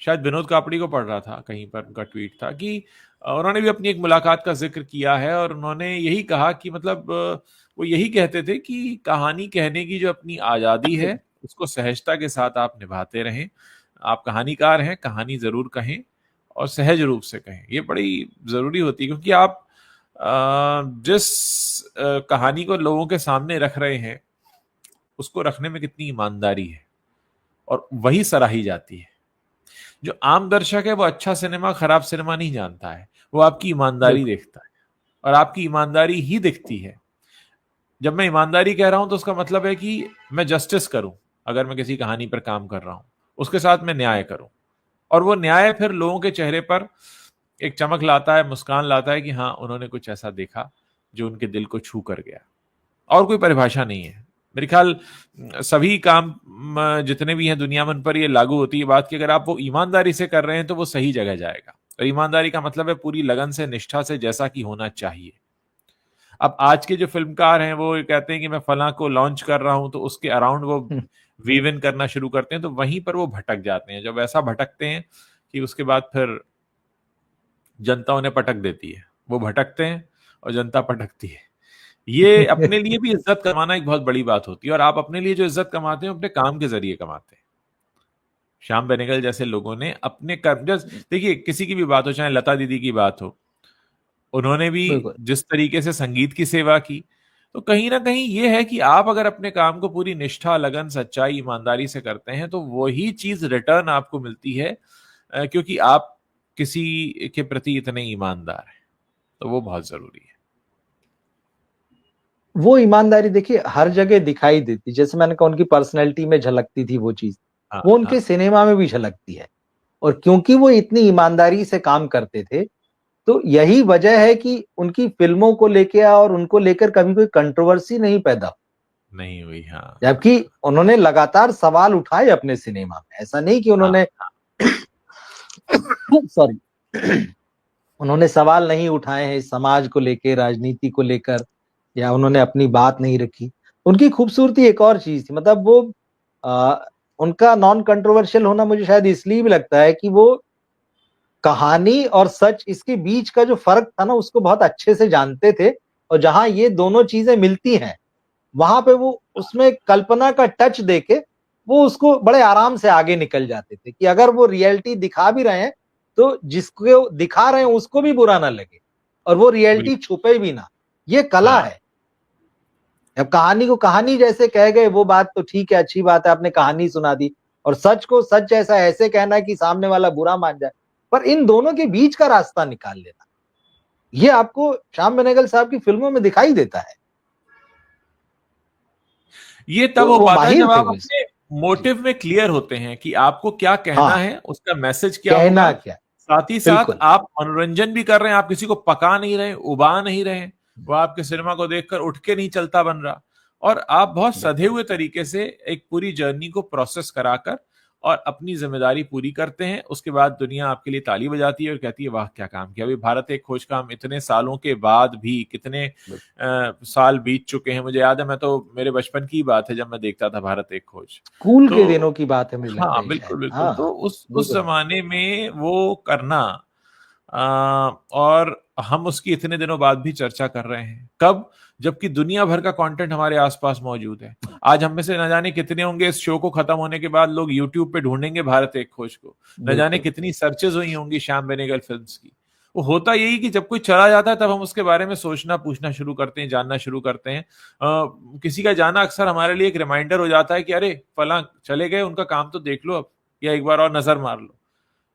शायद विनोद कापड़ी को पढ़ रहा था, कहीं पर उनका ट्वीट था कि उन्होंने भी अपनी एक मुलाकात का जिक्र किया है, और उन्होंने यही कहा कि मतलब वो यही कहते थे कि कहानी कहने की जो अपनी आज़ादी है, उसको सहजता के साथ आप निभाते रहें। आप कहानीकार हैं, कहानी जरूर कहें, और सहज रूप से कहें। ये बड़ी जरूरी होती है, क्योंकि आप जिस कहानी को लोगों के सामने रख रहे हैं, उसको रखने में कितनी ईमानदारी है, और वही सराही जाती है। जो आम दर्शक है वो अच्छा सिनेमा खराब सिनेमा नहीं जानता है, वो आपकी ईमानदारी बिल्कुल। देखता है, और आपकी ईमानदारी ही दिखती है। जब मैं ईमानदारी कह रहा हूं तो उसका मतलब है कि मैं जस्टिस करूं। अगर मैं किसी कहानी पर काम कर रहा हूं, उसके साथ मैं न्याय करूं, और वो न्याय फिर लोगों के चेहरे पर एक चमक लाता है, मुस्कान लाता है कि हाँ, उन्होंने कुछ ऐसा देखा जो उनके दिल को छू कर गया। और कोई परिभाषा नहीं है मेरे ख्याल। सभी काम जितने भी हैं दुनिया में, उन पर ये लागू होती है बात कि अगर आप वो ईमानदारी से कर रहे हैं तो वो सही जगह जाएगा। और ईमानदारी का मतलब है पूरी लगन से, निष्ठा से, जैसा कि होना चाहिए। अब आज के जो फिल्मकार हैं वो कहते हैं कि मैं फलां को लॉन्च कर रहा हूं, तो उसके अराउंड वो वीव इन करना शुरू करते हैं, तो वहीं पर वो भटक जाते हैं। जब ऐसा भटकते हैं कि उसके बाद फिर जनता उन्हें पटक देती है। वो भटकते हैं और जनता पटकती है। ये अपने लिए भी इज्जत कमाना एक बहुत बड़ी बात होती है, और आप अपने लिए जो इज्जत कमाते हैं अपने काम के जरिए कमाते हैं। श्याम बेनेगल जैसे लोगों ने अपने कर्म, देखिए किसी की भी बात हो, चाहे लता दीदी की बात हो, उन्होंने भी बिल्कुल। जिस तरीके से संगीत की सेवा की, तो कहीं ना कहीं ये है कि आप अगर अपने काम को पूरी निष्ठा, लगन, सच्चाई, ईमानदारी से करते हैं, तो वही चीज रिटर्न आपको मिलती है, क्योंकि आप किसी के प्रति इतने ईमानदार हैं। तो वो बहुत जरूरी है। वो ईमानदारी देखिए हर जगह दिखाई देती, जैसे मैंने कहा उनकी पर्सनैलिटी में झलकती थी वो चीज, हाँ, वो उनके हाँ, सिनेमा में भी झलकती है। और क्योंकि वो इतनी ईमानदारी से काम करते थे, तो यही वजह है कि उनकी फिल्मों को लेके और उनको लेकर कभी कोई कंट्रोवर्सी नहीं पैदा, नहीं हुई। हाँ, जबकि उन्होंने लगातार सवाल उठाए अपने सिनेमा में। ऐसा नहीं कि हाँ, उन्होंने सॉरी उन्होंने सवाल नहीं उठाए हैं समाज को लेकर, राजनीति को लेकर, या उन्होंने अपनी बात नहीं रखी। उनकी खूबसूरती एक और चीज थी, मतलब वो आ, उनका नॉन कंट्रोवर्शियल होना मुझे शायद इसलिए भी लगता है कि वो कहानी और सच, इसके बीच का जो फर्क था ना, उसको बहुत अच्छे से जानते थे। और जहां ये दोनों चीजें मिलती हैं, वहां पे वो उसमें कल्पना का टच देके वो उसको बड़े आराम से आगे निकल जाते थे कि अगर वो रियलिटी दिखा भी रहे हैं तो जिसको दिखा रहे हैं उसको भी बुरा ना लगे और वो रियलिटी बिल्कुल। छुपे भी ना। ये कला हाँ, है। अब कहानी को कहानी जैसे कह गए वो बात तो ठीक है, अच्छी बात है, आपने कहानी सुना दी। और सच को सच जैसा ऐसे कहना है कि सामने वाला बुरा मान जाए, पर इन दोनों के बीच का रास्ता निकाल लेना, ये आपको श्याम बेनेगल साहब की फिल्मों में दिखाई देता है। ये तो तब हो वो पाता है माहिर जब थे आप वो अपने जी। मोटिव में क्लियर होते हैं कि आपको क्या कहना हाँ, है, उसका मैसेज क्या कहना होगा। क्या। साथ ही साथ बिल्कुल। आप मनोरंजन भी कर रहे हैं, आप किसी को पका नहीं रहे, उबा नहीं रहे, वो आपके सिनेमा को देखकर उठ के नहीं चलता बन रहा। और आप बहुत सधे हुए तरीके से एक पूरी जर्नी को प्रोसेस कराकर और अपनी जिम्मेदारी पूरी करते हैं। उसके बाद दुनिया आपके लिए ताली बजाती है और कहती है वाह क्या काम किया। अभी भारत एक खोज का हम इतने सालों के बाद भी, कितने साल बीत चुके हैं, मुझे याद है, मैं तो, मेरे बचपन की बात है जब मैं देखता था भारत एक खोज। स्कूल के तो दिनों की बात है मुझे लगता हाँ, है शायद। बिल्कुल बिल्कुल। हाँ, तो वो उस तो है। जमाने में वो करना, और हम उसकी इतने दिनों बाद भी चर्चा कर रहे हैं, कब, जबकि दुनिया भर का कंटेंट हमारे आसपास मौजूद है। आज हम में से न जाने कितने होंगे इस शो को खत्म होने के बाद लोग यूट्यूब पे ढूंढेंगे भारत एक खोज को, न जाने बिल्कुल। कितनी सर्चेज हुई होंगी श्याम बेनेगल फिल्म्स की। वो होता यही कि जब कोई चला जाता है तब हम उसके बारे में सोचना, पूछना शुरू करते हैं, जानना शुरू करते हैं। किसी का जाना अक्सर हमारे लिए एक रिमाइंडर हो जाता है कि अरे फलां चले गए, उनका काम तो देख लो अब, या एक बार और नजर मार लो।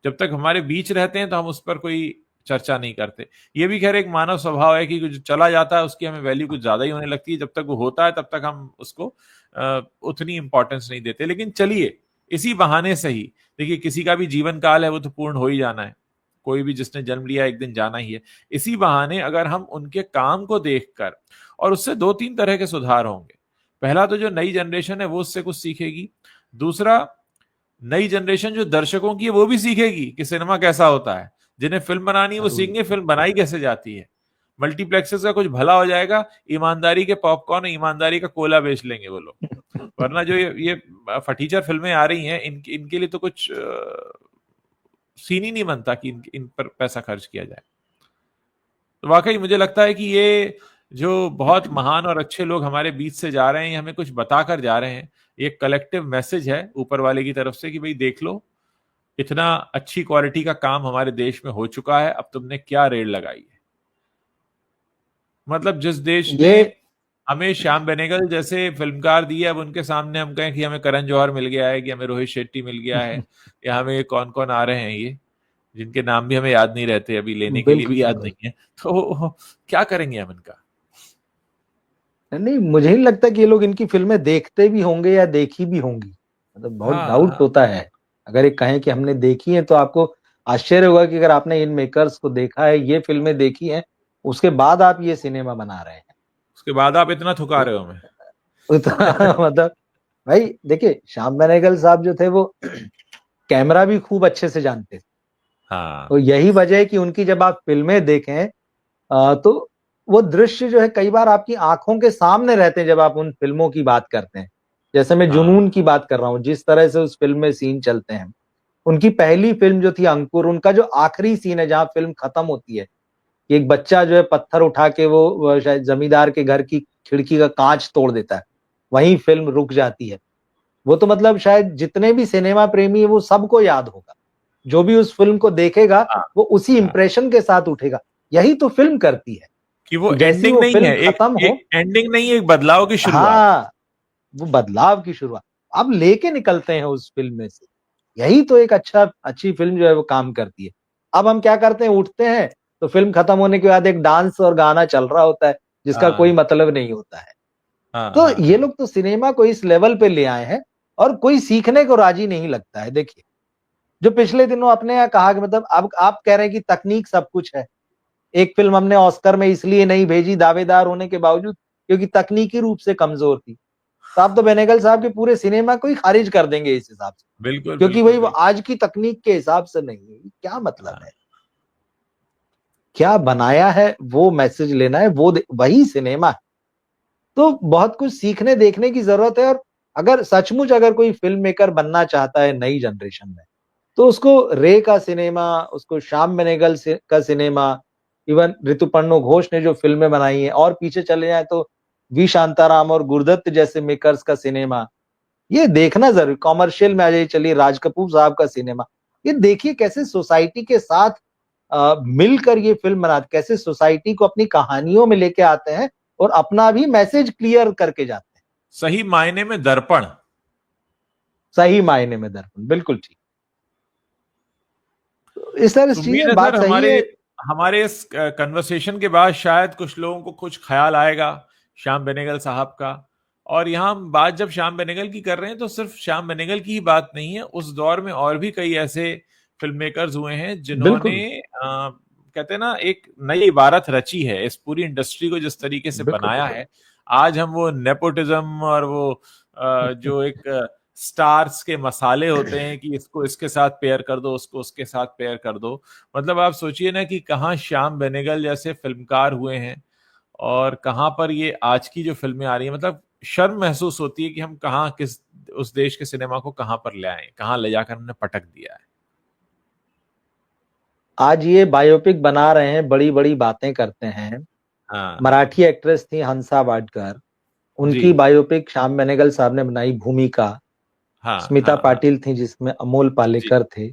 जब तक हमारे बीच रहते हैं तो हम उस पर कोई चर्चा नहीं करते। ये भी खैर एक मानव स्वभाव है कि जो चला जाता है उसकी हमें वैल्यू कुछ ज्यादा ही होने लगती है, जब तक वो होता है तब तक हम उसको उतनी इंपॉर्टेंस नहीं देते। लेकिन चलिए, इसी बहाने से ही, देखिए किसी का भी जीवन काल है वो तो पूर्ण हो ही जाना है, कोई भी जिसने जन्म लिया एक दिन जाना ही है। इसी बहाने अगर हम उनके काम को देखकर, और उससे दो तीन तरह के सुधार होंगे। पहला तो जो नई जनरेशन है वो उससे कुछ सीखेगी। दूसरा, नई जनरेशन जो दर्शकों की है वो भी सीखेगी कि सिनेमा कैसा होता है। जिन्हें फिल्म बनानी है वो जरूर। सीखेंगे फिल्म बनाई कैसे जाती है। मल्टीप्लेक्सेस का कुछ भला हो जाएगा, ईमानदारी के पॉपकॉर्न, ईमानदारी का कोला बेच लेंगे वो लोग। वरना जो ये फटीचर फिल्में आ रही हैं, इनके लिए तो कुछ सीन ही नहीं बनता कि इन पर पैसा खर्च किया जाए। तो वाकई मुझे लगता है कि ये जो बहुत महान और अच्छे लोग हमारे बीच से जा रहे हैं, ये हमें कुछ बताकर जा रहे हैं। ये कलेक्टिव मैसेज है ऊपर वाले की तरफ से कि भाई देख लो, इतना अच्छी क्वालिटी का काम हमारे देश में हो चुका है, अब तुमने क्या रेड लगाई है। मतलब जिस देश ने ये हमें श्याम बेनेगल जैसे फिल्मकार दिए, अब उनके सामने हम कहें कि हमें करण जौहर मिल गया है, कि हमें रोहित शेट्टी मिल गया है, या हमें कौन कौन आ रहे हैं ये, जिनके नाम भी हमें याद नहीं रहते, अभी लेने के लिए बिल्कुल भी याद बिल्कुल। नहीं है। तो क्या करेंगे हम इनका। नहीं, मुझे नहीं लगता कि ये लोग इनकी फिल्में देखते भी होंगे या देखी भी होंगी। मतलब बहुत डाउट हाँ, होता है। अगर ये कहें कि हमने देखी है तो आपको आश्चर्य होगा कि अगर आपने इन मेकर्स को देखा है, ये फिल्में देखी हैं, उसके बाद आप ये सिनेमा बना रहे हैं। उसके बाद आप इतना थुका तो रहे हो हमें। मतलब भाई देखिए, श्याम बेनेगल साहब जो थे वो कैमरा भी खूब अच्छे से जानते थे। तो हाँ, यही वजह है कि उनकी जब आप फिल्में देखें तो वो दृश्य जो है कई बार आपकी आंखों के सामने रहते हैं जब आप उन फिल्मों की बात करते हैं। जैसे मैं हाँ, जुनून की बात कर रहा हूँ, जिस तरह से उस फिल्म में सीन चलते हैं। उनकी पहली फिल्म जो थी अंकुर, उनका जो आखिरी सीन है जहां फिल्म खत्म होती है, कि एक बच्चा जो है पत्थर उठा के वो शायद जमींदार के घर की खिड़की का कांच तोड़ देता है, वहीं फिल्म रुक जाती है। वो तो मतलब शायद जितने भी सिनेमा प्रेमी है वो सबको याद होगा। जो भी उस फिल्म को देखेगा हाँ, वो उसी हाँ, इंप्रेशन के साथ उठेगा। यही तो फिल्म करती है कि वो कि जैसी एंडिंग वो नहीं फिल्म है, एक खत्म हो। एक एंडिंग नहीं है, एक बदलाव की शुरुआत। हाँ, वो बदलाव की शुरुआत अब लेके निकलते हैं उस फिल्म में से। यही तो एक अच्छी फिल्म जो है वो काम करती है। अब हम क्या करते हैं, उठते हैं तो फिल्म खत्म होने के बाद एक डांस और गाना चल रहा होता है जिसका कोई हाँ, मतलब नहीं होता है। हाँ, तो हाँ, ये हाँ, लोग तो सिनेमा को इस लेवल पे ले आए हैं और कोई सीखने को राजी नहीं लगता है। देखिए, जो पिछले दिनों अपने यहाँ कहा कि मतलब अब आप कह रहे हैं कि तकनीक सब कुछ है। एक फिल्म हमने ऑस्कर में इसलिए नहीं भेजी दावेदार होने के बावजूद क्योंकि तकनीकी रूप से कमजोर थी। तो आप तो बेनेगल साहब के पूरे सिनेमा को ही खारिज कर देंगे इस हिसाब से, बिल्कुल क्योंकि बिल्कुल वही वो बिल्कुल। आज की तकनीक के हिसाब से नहीं है। क्या मतलब हाँ, है, क्या बनाया है वो मैसेज लेना है, वही सिनेमा है। तो बहुत कुछ सीखने देखने की जरूरत है। और अगर सचमुच अगर कोई फिल्म मेकर बनना चाहता है नई जनरेशन में, तो उसको रे का सिनेमा, उसको श्याम बेनेगल का सिनेमा, इवन ऋतुपर्णो घोष ने जो फिल्में बनाई हैं, और पीछे चले जाए तो वी शांताराम और गुरुदत्त जैसे मेकर्स का सिनेमा, ये देखना जरूर, कॉमर्शियल में आ जाइए, चलिए राज कपूर साहब का सिनेमा, ये देखिए कैसे सोसाइटी के साथ मिलकर ये फिल्म बनाते, कैसे सोसाइटी को अपनी कहानियों में लेके आते हैं और अपना भी मैसेज क्लियर करके जाते हैं। सही मायने में दर्पण। सही मायने में दर्पण, बिल्कुल ठीक। तो इस तरह तो की उम्मीद चीजें, है सर बात सही हमारे है। हमारे इस कन्वर्सेशन के बाद शायद कुछ लोगों को कुछ ख्याल आएगा श्याम बेनेगल साहब का। और यहाँ हम बात जब श्याम बेनेगल की कर रहे हैं तो सिर्फ श्याम बेनेगल की ही बात नहीं है, उस दौर में और भी कई ऐसे फिल्म मेकर्स हुए हैं जिन्होंने बिल्कुल कहते हैं ना एक नई इबारत रची है इस पूरी इंडस्ट्री को जिस तरीके से बिल्कुल बनाया है। आज हम वो नेपोटिज्म और वो जो एक स्टार्स के मसाले होते हैं कि इसको इसके साथ पेयर कर दो, उसको उसके साथ पेयर कर दो। मतलब आप सोचिए ना कि कहाँ श्याम बेनेगल जैसे फिल्मकार हुए हैं और कहाँ पर ये आज की जो फिल्में आ रही हैं। मतलब शर्म महसूस होती है कि हम कहाँ किस उस देश के सिनेमा को कहाँ पर ले आए, कहाँ ले जाकर हमने पटक दिया है। आज ये बायोपिक बना रहे हैं, बड़ी बड़ी बातें करते हैं। हाँ। मराठी एक्ट्रेस थी हंसा वाडकर, जी। उनकी बायोपिक श्याम बेनेगल साहब ने बनाई, भूमिका। हाँ स्मिता हाँ हाँ। पाटिल थी जिसमें अमोल जी। पालेकर थे।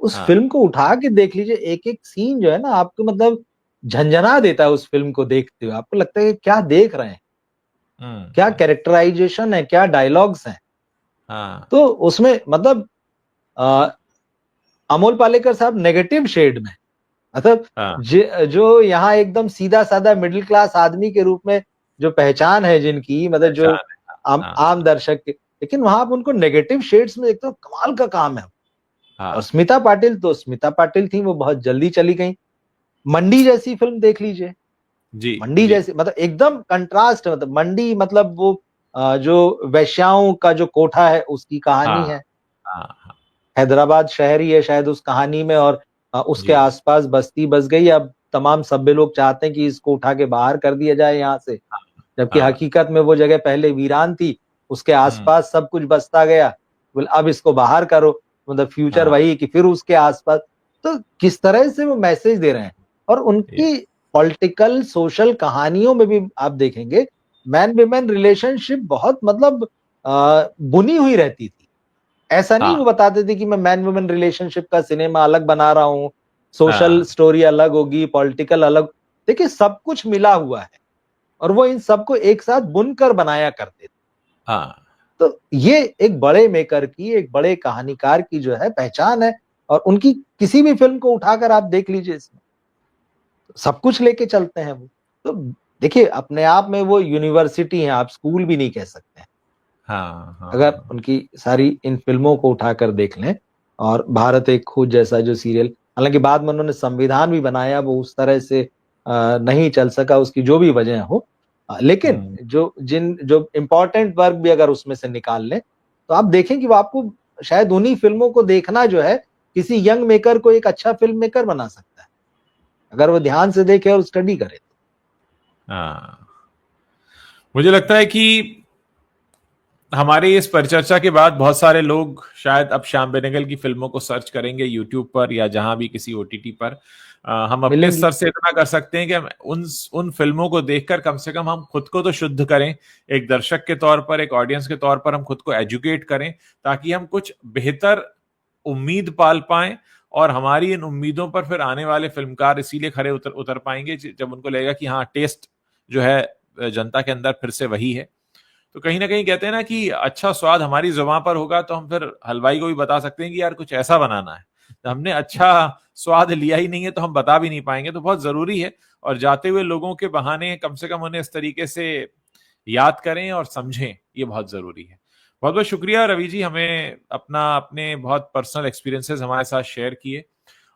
उस हाँ। फिल्म को उठा के देख लीजिए, एक एक सीन जो है ना, आपको मतलब झंझना देता है उस फिल्म को देखते हुए। आपको लगता है कि क्या देख रहे हैं, क्या हम्म। कैरेक्टराइजेशन है, क्या डायलॉग्स हैं। हाँ तो उसमें मतलब अ, अमोल पालेकर साहब नेगेटिव शेड में, मतलब हाँ। जो यहाँ एकदम सीधा साधा मिडिल क्लास आदमी के रूप में जो पहचान है जिनकी, मतलब जो पहचान है। आम हाँ दर्शक के, लेकिन वहां आप उनको नेगेटिव शेड्स में देखते हो, कमाल का काम है। और हाँ। स्मिता पाटिल, तो स्मिता पाटिल थी, वो बहुत जल्दी चली गई। मंडी जैसी फिल्म देख लीजिए, जी। मंडी जी। जैसी, मतलब एकदम कंट्रास्ट है। मतलब मंडी, मतलब वो जो वैश्याओं का जो कोठा है उसकी कहानी हाँ है। हाँ हाँ। हैदराबाद शहर ही है शायद उस कहानी में, और उसके जी। आसपास बस्ती बस गई। अब तमाम सभ्य लोग चाहते हैं कि इसको उठा के बाहर कर दिया जाए यहाँ से, हाँ जबकि हाँ। हकीकत में वो जगह पहले वीरान थी, उसके हम्म। आसपास सब कुछ बसता गया। बोले अब इसको बाहर करो, मतलब फ्यूचर हाँ। वही कि फिर उसके आसपास। तो किस तरह से वो मैसेज दे रहे हैं। और ये। उनकी पॉलिटिकल सोशल कहानियों में भी आप देखेंगे, मैन विमेन रिलेशनशिप बहुत मतलब बुनी हुई रहती थी। ऐसा नहीं वो हाँ बताते थे कि मैं मैन वुमेन रिलेशनशिप का सिनेमा अलग बना रहा हूँ, सोशल हाँ स्टोरी अलग होगी, पॉलिटिकल अलग। देखिए सब कुछ मिला हुआ है, और वो इन सबको एक साथ बुनकर बनाया करते थे। हाँ। तो ये एक बड़े मेकर की, एक बड़े कहानीकार की जो है पहचान है। और उनकी किसी भी फिल्म को उठाकर आप देख लीजिए, इसमें सब कुछ लेके चलते हैं वो। तो देखिए अपने आप में वो यूनिवर्सिटी है, आप स्कूल भी नहीं कह सकते हैं, हाँ अगर हाँ। उनकी सारी इन फिल्मों को उठाकर देख लें। और भारत एक खोज जैसा जो सीरियल, हालांकि बाद में उन्होंने संविधान भी बनाया, वो उस तरह से नहीं चल सका, उसकी जो भी वजह हो। लेकिन हम्म। जो इम्पोर्टेंट वर्क भी अगर उसमें से निकाल लें, तो आप देखें कि वो आपको शायद उन्हीं फिल्मों को देखना जो है किसी यंग मेकर को एक अच्छा फिल्म मेकर बना सकता है, अगर वो ध्यान से देखे और स्टडी करे। हाँ। मुझे लगता है कि हमारी इस परिचर्चा के बाद बहुत सारे लोग शायद अब श्याम बेनेगल की फिल्मों को सर्च करेंगे यूट्यूब पर या जहां भी किसी ओटीटी पर। हम अपने मिलेंगी। स्तर से इतना कर सकते हैं कि हम उन उन फिल्मों को देखकर कम से कम हम खुद को तो शुद्ध करें, एक दर्शक के तौर पर, एक ऑडियंस के तौर पर हम खुद को एजुकेट करें, ताकि हम कुछ बेहतर उम्मीद पाल पाएं। और हमारी इन उम्मीदों पर फिर आने वाले फिल्मकार इसीलिए खरे उतर उतर पाएंगे जब उनको लगेगा कि हाँ, टेस्ट जो है जनता के अंदर फिर से वही है। तो कहीं ना कहीं कहते हैं ना कि अच्छा स्वाद हमारी जुबान पर होगा तो हम फिर हलवाई को भी बता सकते हैं कि यार कुछ ऐसा बनाना है। तो हमने अच्छा स्वाद लिया ही नहीं है तो हम बता भी नहीं पाएंगे। तो बहुत जरूरी है, और जाते हुए लोगों के बहाने कम से कम उन्हें इस तरीके से याद करें और समझें, ये बहुत जरूरी है। बहुत बहुत शुक्रिया रवि जी, हमें अपने बहुत पर्सनल एक्सपीरियंसेस हमारे साथ शेयर किए।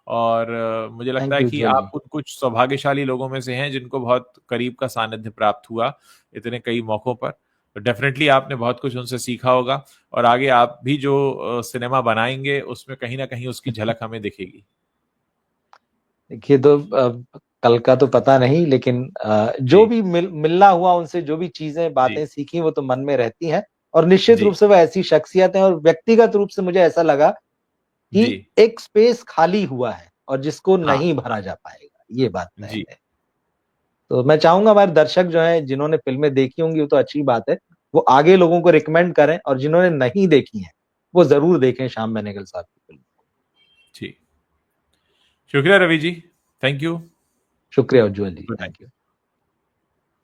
और मुझे लगता थैंक है यू कि उज्जवल आप जी। उन कुछ सौभाग्यशाली लोगों में से हैं जिनको बहुत करीब का सानिध्य प्राप्त हुआ इतने कई मौकों पर। तो डेफिनेटली आपने बहुत कुछ उनसे सीखा होगा, और आगे आप भी जो सिनेमा बनाएंगे उसमें कहीं ना कहीं उसकी झलक हमें दिखेगी। देखिए तो कल का तो पता नहीं, लेकिन जो जी। भी मिलना हुआ उनसे, जो भी चीजें जी। बातें सीखी, वो तो मन में रहती हैं। और निश्चित जी। रूप से वो ऐसी शख्सियत है, और व्यक्तिगत रूप से मुझे ऐसा लगा कि जी। एक स्पेस खाली हुआ है और जिसको हाँ। नहीं भरा जा पाएगा, ये बात तय जी। है। तो मैं चाहूंगा हमारे दर्शक जो हैं, जिन्होंने फिल्में देखी होंगी वो तो अच्छी बात है, वो आगे लोगों को रिकमेंड करें, और जिन्होंने नहीं देखी है वो जरूर देखें श्याम बेनेगल साहब की फिल्म। जी, शुक्रिया रवि जी, थैंक यू, शुक्रिया उज्जवल जी, गुड नाइट। Thank you.